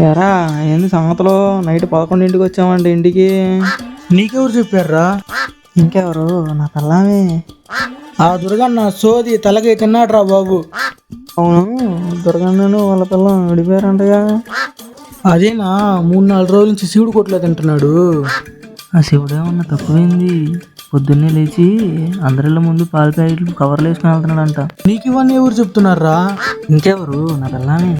ఎరా ఏంది సంగతిలో నైట్ 11ంటికి వచ్చామండి ఇంటికి. నీకెవరు చెప్పారా? ఇంకెవరు, నా పిల్లమే. ఆ దుర్గన్న సోది తలకై తిన్నాడ్రా బాబు. అవును, దుర్గన్నను వాళ్ళ పిల్ల విడిపోయారంటగా. అదేనా 3-4 రోజుల నుంచి శివుడు కొట్లో తింటున్నాడు. ఆ శివుడేమన్నా తక్కువైంది, పొద్దున్నే లేచి అందరిళ్ళ ముందు పాల ప్యాకెట్లు కవర్లు వేసుకుని వెళ్తున్నాడంట. నీకు ఇవన్నీ ఎవరు చెప్తున్నారా? ఇంకెవరు, నా పిల్లమే.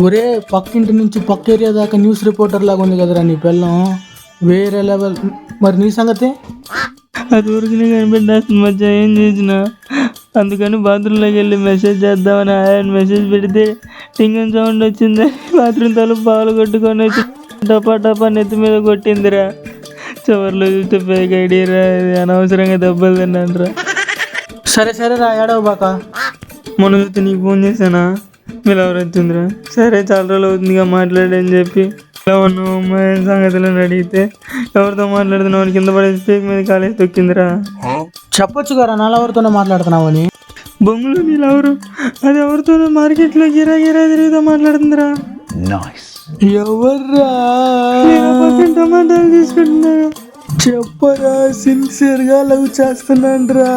ఒరే, పక్కింటి నుంచి పక్క ఏరియా దాకా న్యూస్ రిపోర్టర్ లాగా ఉంది కదరా నీ పిల్లం, వేరే లెవెల్. మరి నీ సంగతి? అది ఊరికి కనిపెట్టేస్తుంది మధ్య, ఏం చేసిన. అందుకని బాత్రూంలోకి వెళ్ళి మెసేజ్ చేద్దామని ఆయన మెసేజ్ పెడితే టింగన్ సౌండ్ వచ్చింది. బాత్రూమ్ తలుపు పాలు కొట్టుకొని వచ్చి టపా టపా నెత్తి మీద కొట్టిందిరా. చివర్లో చూస్తే ఫేక్ ఐడియా, అనవసరంగా దెబ్బలు తిన్నాను. సరే సరే రా, ఏడవ బాక. మొన్న చూస్తే నీకు ఫోన్ చేశానా, మీరు ఎవరు వచ్చిందిరా. సరే చాలా రోజులు అవుతుందిగా మాట్లాడని చెప్పి ఇలా ఉన్నావు అమ్మాయి సంగతులను అడిగితే ఎవరితో మాట్లాడుతున్నావు కింద పడే స్పీక్ మీద కాలేజ్ తొక్కిందిరా. చెప్పొచ్చు కదా నాలెవరితోనే మాట్లాడుతున్నావని. బొంగులు నీళ్ళెవరు, అది ఎవరితోనో మార్కెట్లో గిరా గిరా తిరుగుతూ మాట్లాడుతుందిరా. ఎవర్రా? టమాటాలు తీసుకుంటున్నా. చెప్పరా, సిన్సియర్గా లవ్ చేస్తున్నాను రా.